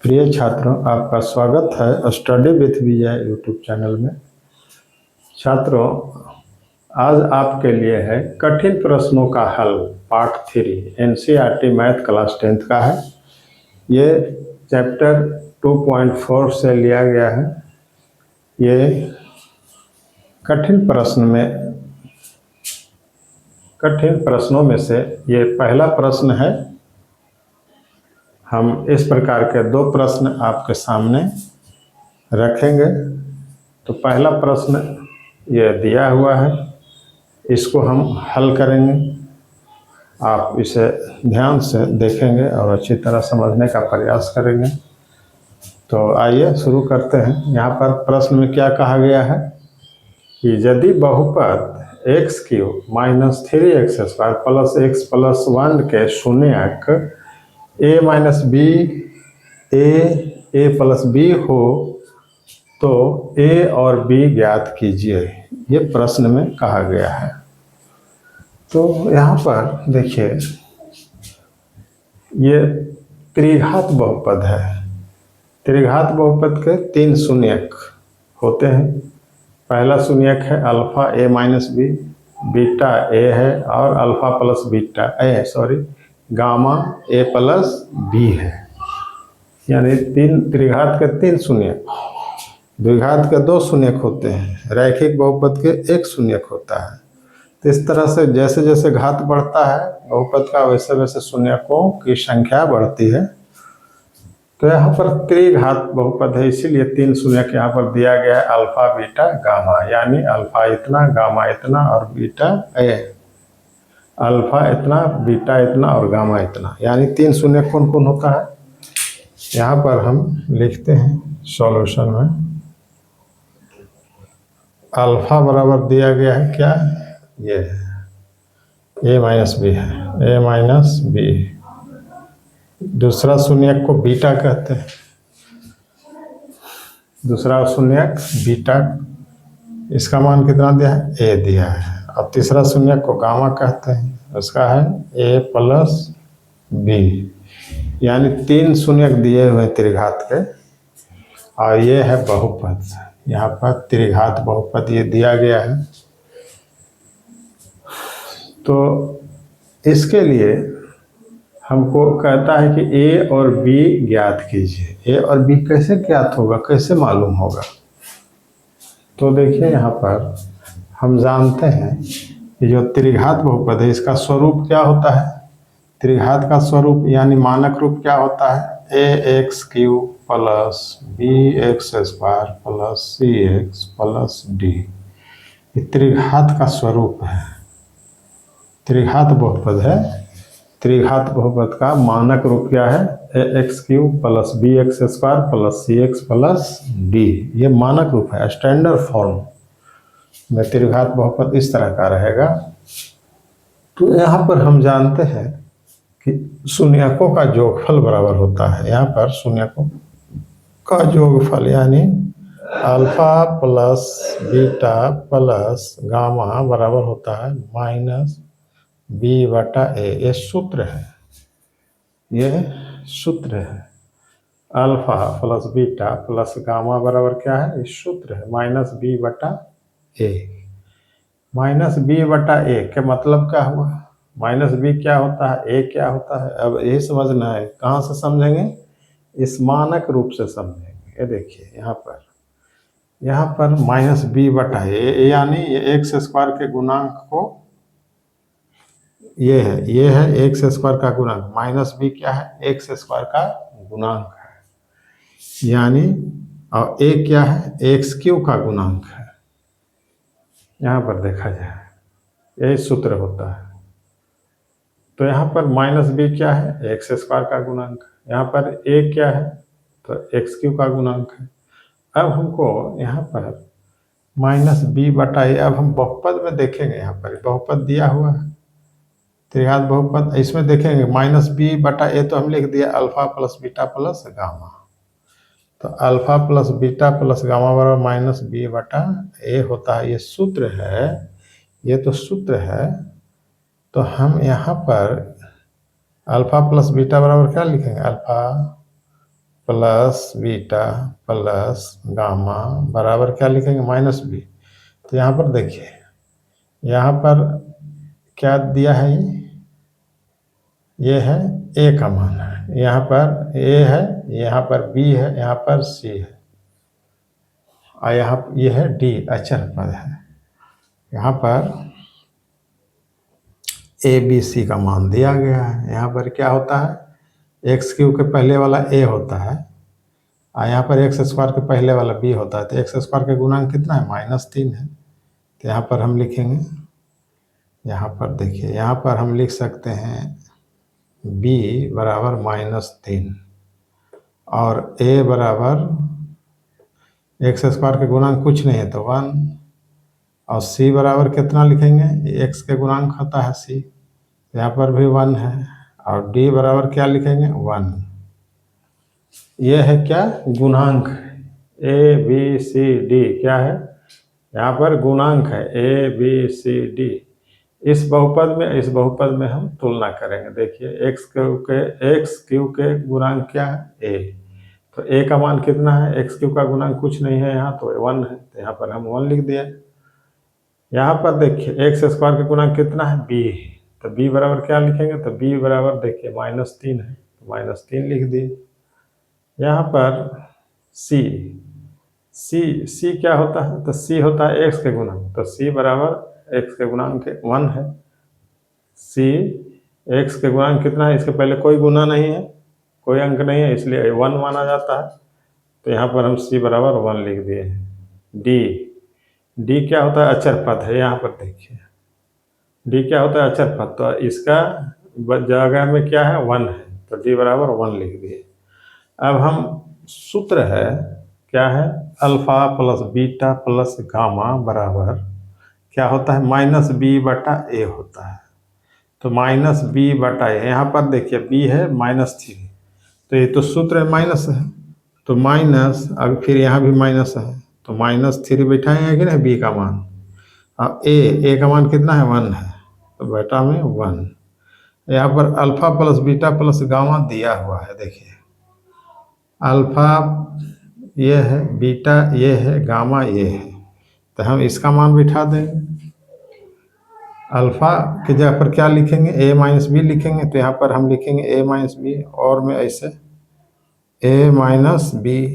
प्रिय छात्रों, आपका स्वागत है study with Vijay YouTube channel में। छात्रों, आज आपके लिए है कठिन प्रश्नों का हल part 3 NCERT math class 10th का है। ये चैप्टर 2.4 से लिया गया है। ये कठिन प्रश्नों में से ये पहला प्रश्न है। हम इस प्रकार के दो प्रश्न आपके सामने रखेंगे। तो पहला प्रश्न ये दिया हुआ है, इसको हम हल करेंगे। आप इसे ध्यान से देखेंगे और अच्छी तरह समझने का प्रयास करेंगे। तो आइए शुरू करते हैं। यहाँ पर प्रश्न में क्या कहा गया है कि यदि बहुपद x³ - 3x² + x + 1 के शून्यक a - b a + b हो तो a और b ज्ञात कीजिए, ये प्रश्न में कहा गया है। तो यहाँ पर देखिए, ये त्रिघात बहुपद है। त्रिघात बहुपद के 3 शून्यक होते हैं। पहला शून्यक है alpha a - b, beta a है और alpha + beta gamma a + b है। यानी त्रिघात के 3 शून्यक। द्विघात के 2 शून्यक होते हैं। रैखिक बहुपद के 1 शून्यक होता है। तो इस तरह से जैसे जैसे घात बढ़ता है बहुपद का, वैसे वैसे शून्यकों की संख्या बढ़ती है। तो यहाँ पर त्रिघात बहुपद है, इसीलिए 3 शून्यक यहाँ पर दिया गया है अल्फा बीटा गामा। यानी अल्फा इतना, गामा इतना और अल्फा इतना, बीटा इतना और गामा इतना। यानी 3 शून्यक कौन कौन होता है, यहाँ पर हम लिखते हैं सॉल्यूशन में। अल्फा बराबर दिया गया है क्या, ये a - b है, a - b। दूसरा शून्यक को बीटा कहते हैं, दूसरा शून्यक बीटा, इसका मान कितना दिया है, a दिया है। और तीसरा शून्यक को गामा कहते हैं, उसका है a + b। यानी 3 शून्यक दिए हुए त्रिघात के, और ये है बहुपद। यहाँ पर त्रिघात बहुपद ये दिया गया है। तो इसके लिए हमको कहता है कि a और b ज्ञात कीजिए। a और b कैसे ज्ञात होगा, कैसे मालूम होगा? तो देखिए, यहाँ पर हम जानते हैं कि जो त्रिघात बहुपद है इसका स्वरूप क्या होता है। त्रिघात का स्वरूप यानी मानक रूप क्या होता है, ax³ + bx² + cx + d। ये त्रिघात का स्वरूप है, त्रिघात बहुपद है। त्रिघात बहुपद का मानक रूप क्या है, ax³ + bx² + cx + d। ये मानक रूप है, स्टैंडर्ड फॉर्म में त्रिघात बहुपद इस तरह का रहेगा। तो यहाँ पर हम जानते हैं कि शून्यकों का जोगफल बराबर होता है। यहाँ पर शून्यकों का जोगफल यानी अल्फा + बीटा + गामा बराबर होता है -b/a। ये सूत्र है, ये सूत्र है। अल्फा + बीटा + गामा बराबर क्या है, इस सूत्र है -b/a। -b/a के मतलब क्या हुआ, -b क्या होता है, a क्या होता है। अब यही समझना है। कहाँ से समझेंगे, इस मानक रूप से समझेंगे। ये देखिए, यहाँ पर -b/a यानी ये x² के गुणांक को, ये है x² का गुणांक। -b क्या है, x² का गुणांक है। यानी और a क्या है, x³ का गुणांक है। यहाँ पर देखा जाए यही सूत्र होता है। तो यहाँ पर -b क्या है, x² का गुणांक। यहाँ पर a क्या है, तो x³ का गुणांक है। अब हमको यहाँ पर -b/a, अब हम बहुपद में देखेंगे। यहाँ पर बहुपद दिया हुआ है, त्रिघात बहुपद। इसमें देखेंगे -b/a तो हम लिख दिया अल्फा + बीटा + गामा। तो अल्फा + बीटा + गामा बराबर -b/a होता है। ये सूत्र है, ये तो सूत्र है। तो हम यहाँ पर अल्फा + बीटा बराबर क्या लिखेंगे, alpha plus beta plus gamma बराबर क्या लिखेंगे, माइनस बी। तो यहाँ पर देखिए, यहाँ पर क्या दिया है, ये है ए का मान है, यहाँ पर ए है, यहाँ पर बी है, यहाँ पर सी है, और यहाँ ये है डी, अचर पद है। यहाँ पर ए बी सी का मान दिया गया है। यहाँ पर क्या होता है, एक्स क्यूब के पहले वाला ए होता है, और यहाँ पर एक्स स्क्वायर के पहले वाला बी होता है। तो एक्स स्क्वायर का गुणांक कितना है, -3 है। तो यहाँ पर हम लिखेंगे, यहाँ पर देखिए, यहाँ पर हम लिख सकते हैं b बराबर -3 और a बराबर एक्स स्क्वायर के गुणांक कुछ नहीं है तो 1, और c बराबर कितना लिखेंगे, x के गुणांक होता है c, यहाँ पर भी 1 है, और d बराबर क्या लिखेंगे, 1। ये है क्या, गुणांक a b c d, क्या है, यहाँ पर गुणांक है a b c d। इस बहुपद में हम तुलना करेंगे। देखिए एक्स क्यू के गुणांक क्या है, a, तो a का मान कितना है, एक्स क्यू का गुणांक कुछ नहीं है यहाँ, तो 1 है, तो यहाँ पर हम 1 लिख दिए। यहाँ पर देखिए एक्स स्क्वायर का गुणांक कितना है, b, तो b बराबर क्या लिखेंगे, तो b बराबर देखिए -3 है, तो -3 लिख दिए। यहाँ पर c क्या होता है, तो c होता है x के गुणांक, तो c बराबर x के गुणांक 1 है। c x के गुणांक कितना है, इसके पहले कोई गुना नहीं है, कोई अंक नहीं है, इसलिए 1 माना जाता है। तो यहाँ पर हम c बराबर 1 लिख दिए हैं। d क्या होता है, अचर पद है। यहाँ पर देखिए d क्या होता है, अचर पद, तो इसका जगह में क्या है, 1 है, तो d बराबर 1 लिख दिए। अब हम सूत्र है, क्या है, alpha plus beta plus gamma बराबर क्या होता है, -b/a होता है। तो -b/a, यहाँ पर देखिए b है -3, तो ये तो सूत्र है माइनस है, तो माइनस, अब फिर यहाँ भी माइनस है, तो -3 बैठाएंगे कि नहीं b का मान, अब a का मान कितना है, 1 है, तो बेटा में 1। यहाँ पर alpha plus beta plus gamma दिया हुआ है, देखिए अल्फा ये है, बीटा ये है, गामा ये है, तो हम इसका मान बिठा देंगे। अल्फा की जगह पर क्या लिखेंगे, a - b लिखेंगे, तो यहाँ पर हम लिखेंगे a - b, और में ऐसे a - b।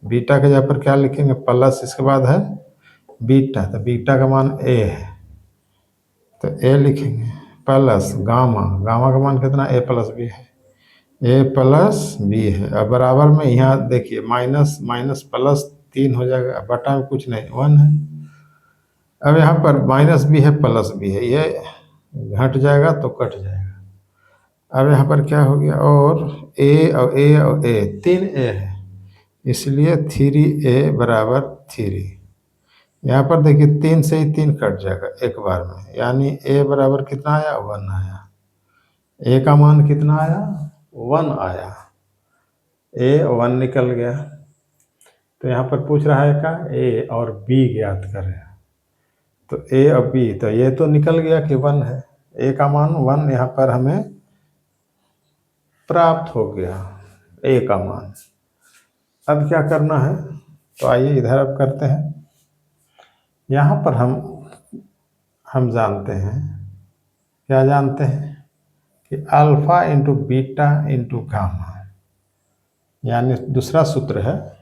बीटा की जगह पर क्या लिखेंगे, प्लस, इसके बाद है बीटा, तो बीटा का मान a है, तो a लिखेंगे, प्लस गामा का मान कितना, a + b है, a + b है। अब बराबर में यहाँ देखिए माइनस प्लस 3 हो जाएगा, बटा में कुछ नहीं, 1 है। अब यहाँ पर -b है प्लस b है, ये घट जाएगा तो कट जाएगा। अब यहाँ पर क्या हो गया, और a 3 a है, इसलिए 3a बराबर 3। यहाँ पर देखिए 3 से ही 3 कट जाएगा एक बार में, यानी a बराबर कितना आया, 1 आया। a का मान कितना आया, 1 आया, a 1 निकल गया। तो यहाँ पर पूछ रहा है का a और b ज्ञात करें, तो a और b, तो ये तो निकल गया कि 1 है, a का मान 1 यहाँ पर हमें प्राप्त हो गया, a का मान। अब क्या करना है, तो आइए इधर अब करते हैं। यहाँ पर हम जानते हैं, क्या जानते हैं, कि alpha into beta into gamma, यानी दूसरा सूत्र है।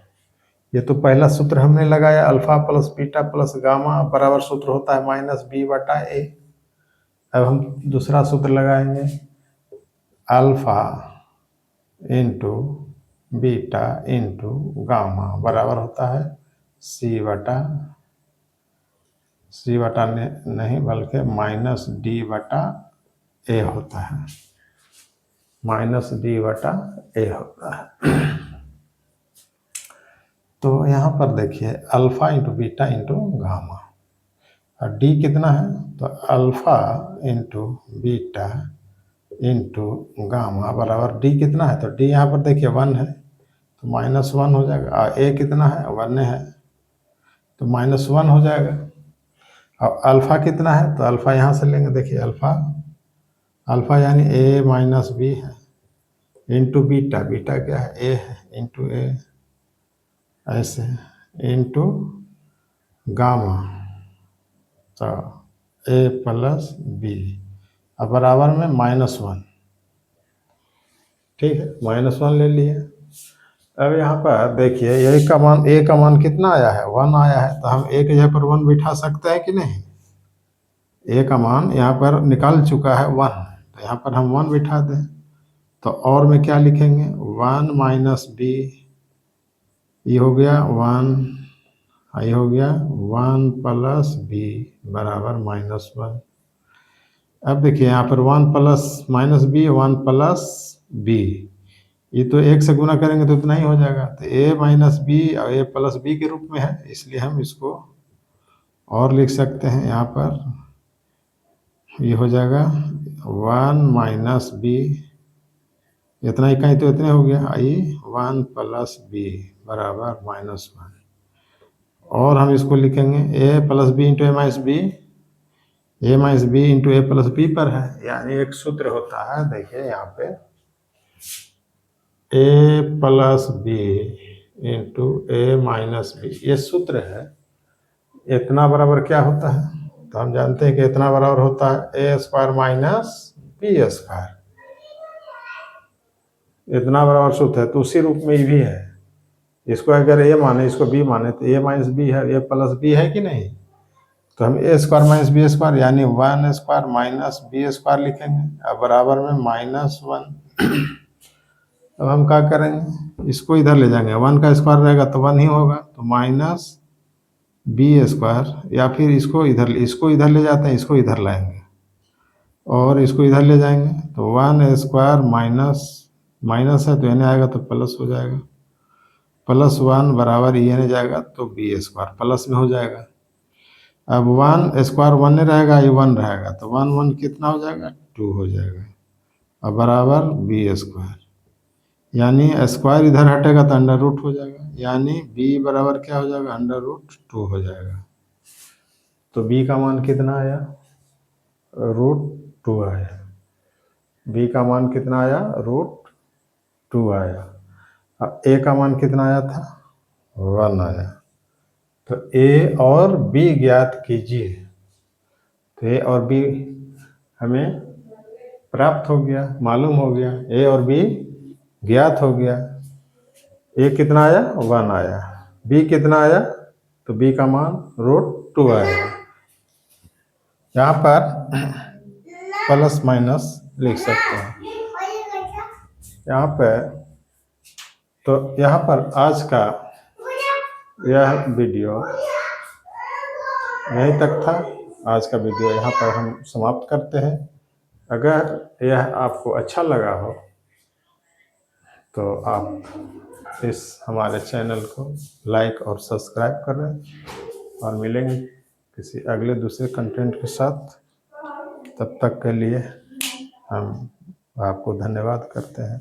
ये तो पहला सूत्र हमने लगाया, alpha plus beta plus gamma बराबर सूत्र होता है -b/a। अब हम दूसरा सूत्र लगाएंगे, alpha into beta into gamma बराबर होता है c बटा नहीं बल्कि -d/a होता है, -d/a होता है। तो यहाँ पर देखिए alpha into beta into gamma, और d कितना है, तो alpha into beta into gamma बराबर d कितना है, तो d यहाँ पर देखिए 1 है, तो -1 हो जाएगा, और a कितना है, 1 है, तो -1 हो जाएगा। और अल्फा कितना है, तो अल्फा यहाँ से लेंगे, देखिए अल्फा यानी a - b है, इंटू बीटा, बीटा क्या है, ए है, इंटू ए, ऐसे इंटू गामा, तो ए प्लस बी, अब बराबर में -1, ठीक है, -1 ले लिए। अब यहाँ पर देखिए यही का मान, ए का मान कितना आया है, 1 आया है, तो हम ए की जगह पर 1 बिठा सकते हैं कि नहीं। ए का मान यहाँ पर निकाल चुका है 1, तो यहाँ पर हम 1 बिठा दें, तो और में क्या लिखेंगे, 1 माइनस बी, ये हो गया 1, ये हो गया 1 प्लस बी बराबर -1। अब देखिए यहाँ पर 1 plus minus B, 1 plus B, ये तो 1 से गुना करेंगे तो इतना ही हो जाएगा, तो a माइनस बी और a प्लस बी के रूप में है, इसलिए हम इसको और लिख सकते हैं। यहाँ पर ये हो जाएगा 1 माइनस बी, इतना ही कहीं तो इतने हो गया, आई 1 प्लस बी बराबर -1, और हम इसको लिखेंगे a plus B into A minus B, A minus B into A plus B पर है, यानी एक सूत्र होता है, देखिए यहाँ पे ए plus B into A minus B, ये सूत्र है। इतना बराबर क्या होता है, तो हम जानते हैं कि इतना बराबर होता है ए स्क्वायर माइनस बी स्क्वायर, इतना बराबर सूत्र है, तो उसी रूप में ये भी है। इसको अगर ए माने, इसको बी माने, तो ए माइनस बी है, ए प्लस बी है कि नहीं, तो हम ए स्क्वायर माइनस बी स्क्वायर यानी 1 स्क्वायर माइनस बी स्क्वायर लिखेंगे, अब बराबर में -1। अब हम क्या करेंगे, इसको इधर ले जाएंगे, 1 का स्क्वायर रहेगा तो 1 ही होगा, तो माइनस बी स्क्वायर, या फिर इसको इधर ले जाते हैं, इसको इधर लाएंगे और इसको इधर ले जाएंगे, तो 1 स्क्वायर माइनस माइनस है तो एन आएगा तो प्लस हो जाएगा, +1 बराबर ये नहीं जाएगा तो बी स्क्वायर प्लस में हो जाएगा। अब 1 स्क्वायर 1 नहीं रहेगा, ये 1 रहेगा, तो 1 1 कितना हो जाएगा, 2 हो जाएगा, अब बराबर बी स्क्वायर, यानी स्क्वायर इधर हटेगा तो अंडर रूट हो जाएगा, यानी b बराबर क्या हो जाएगा, √2 हो जाएगा। तो b का मान कितना आया, √2 आया, b का मान कितना आया, √2 आया। अब a का मान कितना आया था, 1 आया। तो a और b ज्ञात कीजिए, तो a और b हमें प्राप्त हो गया, मालूम हो गया, a और b ज्ञात हो गया। ए कितना आया, 1 आया, बी कितना आया, तो बी का मान √2 आएगा। यहाँ पर प्लस माइनस लिख सकते हैं यहाँ पे। तो यहाँ पर आज का यह वीडियो यहीं तक था, आज का वीडियो यहाँ पर हम समाप्त करते हैं। अगर यह आपको अच्छा लगा हो तो आप इस हमारे चैनल को लाइक और सब्सक्राइब करें, और मिलेंगे किसी अगले दूसरे कंटेंट के साथ। तब तक के लिए हम आपको धन्यवाद करते हैं।